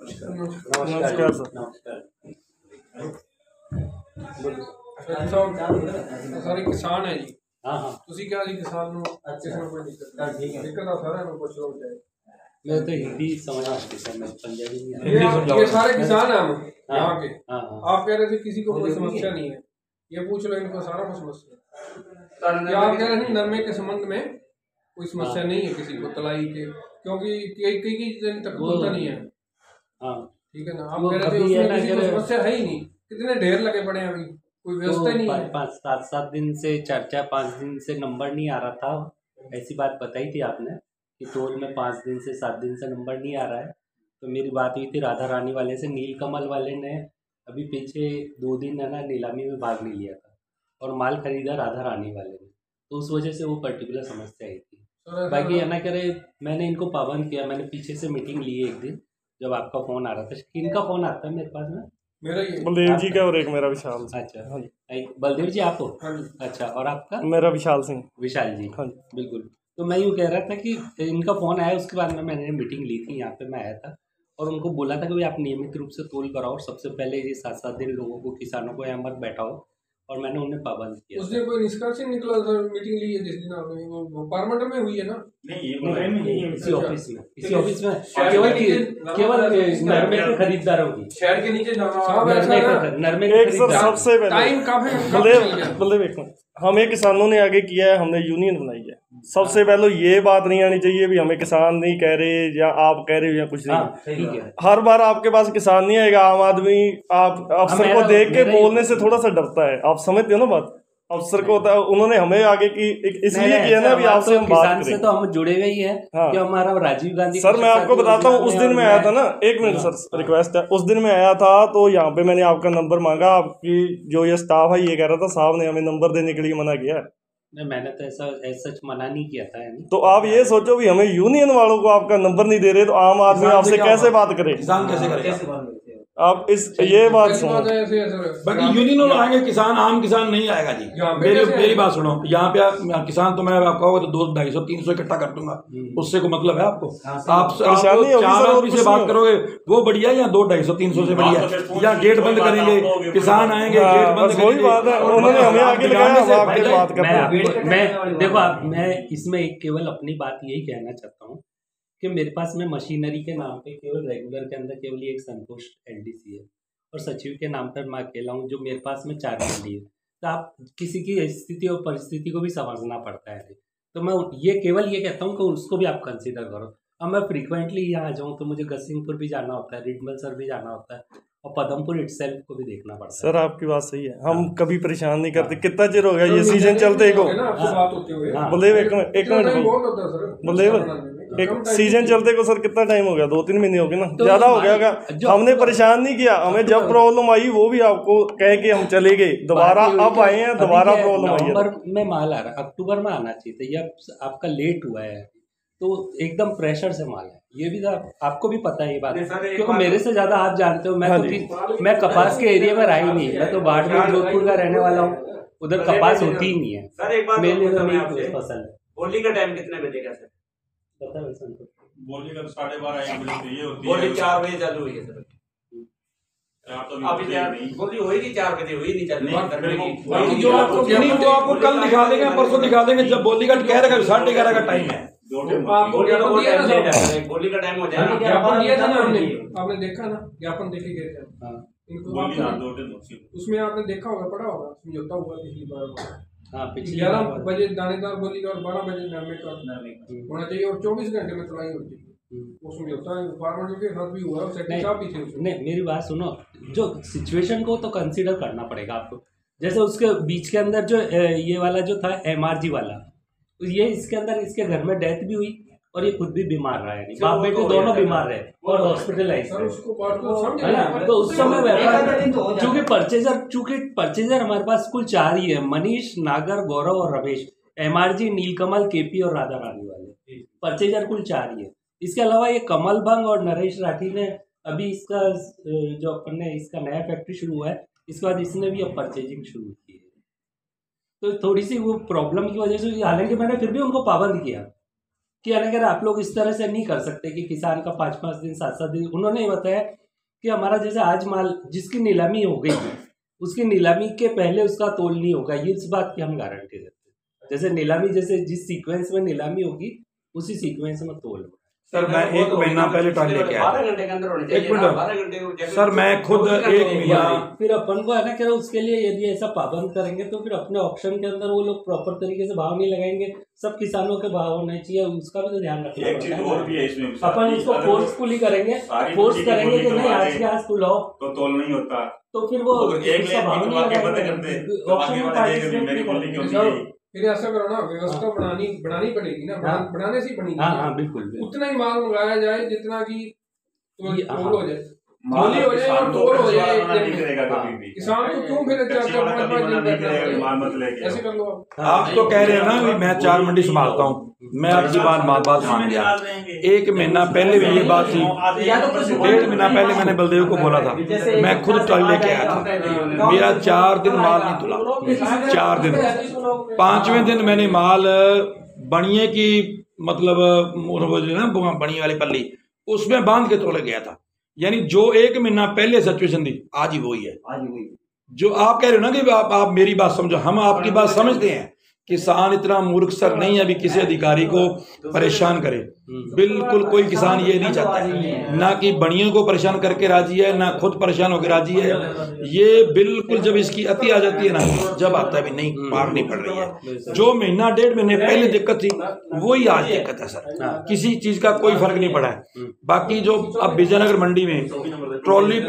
नमस्कार सर। ਸਾਰੇ ਕਿਸਾਨ ਹੈ ਜੀ। हाँ ਤੁਸੀਂ ਕਿਹਾ ਜੀ ਕਿਸਾਨ ਨੂੰ ਕਿਸੇ ਨੂੰ ਕੋਈ ਦਿੱਕਤ ਠੀਕ ਹੈ ਦਿੱਕਤ ਆ ਸਾਰਿਆਂ ਨੂੰ ਪੁੱਛ ਲਓ ਚਾहे मैं तो हिंदी समझ आती सर, मैं पंजाबी नहीं आती। ये सारे किसान हैं हम यहाँ के। हाँ आप कह रहे थे किसी को कोई समस्या नहीं है, ये पूछ लो इनको सारा कुछ समस्या है। क्या आप कह रहे थे नरमे के संबंध में कोई समस्या नहीं है किसी को तलाई के, क्योंकि कई दिन तक बोलता नहीं है। हाँ ठीक है ना, आप कह रहे थे उसमें किसी को समस्या है ही नहीं, कितने ढेर लगे पड़े हैं अभी, कोई व्यवस्था ही नहीं है। 5-7 दिन से 4-5 दिन से नंबर नहीं आ रहा था, ऐसी बात बताई थी आपने कि टोल में 5 दिन से 7 दिन से नंबर नहीं आ रहा है। तो मेरी बात हुई थी राधा रानी वाले से, नीलकमल वाले ने अभी पीछे 2 दिन है ना नीलामी में भाग नहीं लिया था और माल खरीदा राधा रानी वाले ने, तो उस वजह से वो पर्टिकुलर समस्या आई थी। बाकी है ना कह रहे मैंने इनको पाबंद किया, मैंने पीछे से मीटिंग ली एक दिन जब आपका फ़ोन आ रहा था। किनका फ़ोन आता है मेरे पास में? मेरा ही बलदेव जी का और एक मेरा विशाल। अच्छा हाँ जी। बलदेव जी आप हो? हाँ जी। अच्छा, और आपका? मेरा विशाल सिंह। विशाल जी। हाँ बिल्कुल। तो मैं यूँ कह रहा था कि इनका फ़ोन आया, उसके बाद में मैंने मीटिंग ली थी, यहाँ पे मैं आया था और उनको बोला था कि भाई आप नियमित रूप से तोल कराओ और सबसे पहले ये 7-7 दिन लोगों को, किसानों को यहाँ मत बैठाओ, और मैंने उन्हें पाबंद किया। उस दिन कोई निष्कर्ष ही निकला सर? मीटिंग ली है जिस दिन आपने, वो पार्लियामेंट में हुई है ना? नहीं, इसी ऑफिस में केवल नरमे के खरीदारों की, शहर के नीचे नरमे के एक सर सबसे पहले टाइम कब है? बलदेव एक मिनट, हमें किसानों ने आगे किया है, हमने यूनियन बनाई है। सबसे पहले ये बात नहीं आनी चाहिए भी हमें किसान नहीं कह रहे या आप कह रहे हो या कुछ नहीं। ठीक है। हर बार आपके पास किसान नहीं आएगा, आम आदमी आप अफसर को देख के बोलने से थोड़ा सा डरता है, आप समझते हो ना बात। अफसर को होता है, उन्होंने हमें आगे की इसलिए किया ना भी आपसे हम बात करें। से तो हम जुड़े हुए ही हैं कि हमारा राजीव गांधी। सर मैं आपको बताता हूँ, उस दिन मैं आया था ना, एक मिनट सर रिक्वेस्ट है, उस दिन मैं आया था तो यहाँ पे मैंने आपका नंबर मांगा, आपकी जो ये स्टाफ है ये कह रहा था साहब ने हमें नंबर देने के लिए मना किया है। नहीं, मैंने तो ऐसा सच मना नहीं किया था यानी। तो आप ये सोचो भी हमें यूनियन वालों को आपका नंबर नहीं दे रहे तो आम आदमी आपसे कैसे बात करे? किसान कैसे करेगा? आप ये बात सुनो, बाकी यूनियन वाले आएंगे, किसान आम किसान नहीं आएगा जी। मेरी बात सुनो, यहाँ पे आप किसान तो मैं आप कहोगे तो 200-250-300 इकट्ठा कर दूंगा, उससे को मतलब है आपको? आप 4 आदमी से बात करोगे वो बढ़िया, या 200-250-300 से बढ़िया, या गेट बंद करेंगे, किसान आएंगे गेट बंद करेंगे। वही बात है, उन्होंने हमें आगे लगाया, बात करते मैं देखो मैं इसमें केवल अपनी बात यही कहना चाहता हूँ कि मेरे पास में मशीनरी के नाम पे केवल रेगुलर के अंदर केवल एक संतोष एलडीसी है और सचिव के नाम पर मैं अकेला हूँ जो मेरे पास में 4 मंडी है। तो आप किसी की स्थिति और परिस्थिति को भी समझना पड़ता है। तो मैं ये केवल ये कहता हूँ कि उसको भी आप कंसीडर करो। अब मैं फ्रीक्वेंटली यहाँ आ जाऊँ तो मुझे गसिंगपुर भी जाना होता है, रिडमल सर भी जाना होता है और पदमपुर इटसेल्फ को भी देखना पड़ता है। सर आपकी बात सही है, हम कभी परेशान नहीं करते। कितना चिर हो गया ये सीजन चलते को? बलदेव एक मिनट, बलदेव एक सीजन चलते को सर कितना टाइम हो गया? 2-3 महीने हो गए ना, ज्यादा हो गया। हमने परेशान नहीं किया, हमें जब प्रॉब्लम आई वो भी आपको कह के हम चले गए, दोबारा अब आए हैं, दोबारा प्रॉब्लम आई है। नवंबर में माल आ रहा है, अक्टूबर में आना चाहिए था, ये आपका लेट हुआ है तो एकदम प्रेशर से माल है। ये भी आपको भी पता है ये बात, क्योंकि मेरे से ज्यादा आप जानते हो। मैं कपास के एरिया में रहा ही नहीं, मैं तो बाड़मेर जोधपुर का रहने वाला हूँ, उधर कपास होती ही नहीं है। सर एक बात मेरे लिए तो नहीं फसल है। बोली का टाइम कितने बजे का सर? पता है वैसे बोली का 12:30-1 बजे ये होती है। बोली 4 बजे चालू हुई है सर। अभी बोली हुई नहीं, 4 बजे हुई नहीं चालू। जो आपको कल दिखा देंगे, परसों दिखा देंगे, जब बोली का कह रहा है 11:30 का टाइम है। बोली का टाइम हो जाएगा। ज्ञापन दिया था ना हमने, आपने देखा ना ज्ञापन देखे गए थे इनको, उसमें आपने देखा होगा, पढ़ा होगा, समझौता हुआ पिछली बार। 11 बजे दानेदार बोली का और 12 बजे नरमे का होना चाहिए और 24 घंटे में तुलाई होती है। वो समझौता फार्मर के साथ भी हुआ, सेक्रेटरी साहब भी थे उसमें। नहीं, मेरी बात सुनो, जो सिचुएशन को तो कंसीडर करना पड़ेगा आपको। जैसे उसके बीच के अंदर जो ये वाला जो था एमआरजी वाला, ये इसके अंदर इसके घर में डेथ भी हुई और ये खुद भी बीमार रहा है, बाप बेटे दोनों बीमार रहे और हॉस्पिटलाइज है ना। तो उस समय व्यापार चूंकि परचेजर हमारे पास कुल 4 ही है, मनीष, नागर, गौरव और रमेश। एमआरजी, नीलकमल, केपी और राधा रानी वाले परचेजर कुल 4 ही है। इसके अलावा ये कमल भंग और नरेश राठी ने अभी इसका जो अपन ने इसका नया फैक्ट्री शुरू हुआ है, इसके बाद इसने भी अब परचेजिंग शुरू की है। तो थोड़ी सी वो प्रॉब्लम की वजह से, हालांकि मैंने फिर भी उनको पाबंद किया कि अगर आप लोग इस तरह से नहीं कर सकते कि किसान का 5-5 दिन 7-7 दिन। उन्होंने ये बताया कि हमारा जैसे आज माल जिसकी नीलामी हो गई उसकी नीलामी के पहले उसका तोल नहीं होगा, ये इस बात की हम गारंटी देते हैं। जैसे नीलामी जैसे जिस सीक्वेंस में नीलामी होगी उसी सीक्वेंस में तोल होगा। सर मैं 1 महीना पहले ट्राली लेके आया, 12 घंटे के अंदर होने चाहिए, 1 मिनट 12 घंटे सर मैं खुद 1 महीना फिर अपन को है ना, कह उसके लिए यदि ऐसा पाबंद करेंगे तो फिर अपने ऑप्शन के अंदर वो लोग प्रॉपर तरीके से भाव नहीं लगाएंगे। सब किसानों के भाव होने चाहिए, उसका भी तो ध्यान रखना एक चीज और भी है इसमें, अपन इसको फोर्सफुली करेंगे, फोर्स करेंगे कि नहीं आज के आज तुलाओ तो तोल नहीं होता, तो फिर वो एक भाव नहीं लगाएंगे। फिर ऐसा करो ना, व्यवस्था बनानी पड़ेगी ना, बनाने से ही बनेगी। हाँ बिल्कुल, उतना ही माल मंगाया जाए जितना की तोल हो जाए, माली हो जाए और तोल हो जाए। किसान को क्यों फिर 4-5 दिन ऐसे कर लो। आप तो कह रहे हैं ना कि मैं 4 मंडी संभालता हूँ, मैं आपकी बात मान गया। 1 महीना पहले भी ये बात थी, 1.5 महीना पहले मैंने बलदेव को बोला था, मैं खुद ट्राली लेके आया था, मेरा 4 दिन माल नहीं तुला, 4 दिन। 5वें दिन मैंने माल बनिए की मतलब बनिए वाली पल्ली उसमें बांध के तोले गया था। यानी जो 1 महीना पहले सिचुएशन थी आज ही वही है। जो आप कह रहे हो ना कि आप मेरी बात समझो, हम आपकी बात समझते हैं। किसान इतना मूर्ख सर नहीं है अभी किसी अधिकारी को परेशान करे, बिल्कुल कोई किसान ये नहीं चाहता है, ना कि बनियों को परेशान करके राजी है, ना खुद परेशान होकर राजी है। ये बिल्कुल जब इसकी अति आ जाती है ना, जब आता है भी नहीं पार नहीं पड़ रही है। जो महीना 1.5 महीने पहले दिक्कत थी वही आज दिक्कत है सर, किसी चीज का कोई फर्क नहीं पड़ा है। बाकी जो अब विजयनगर मंडी में ट्रॉली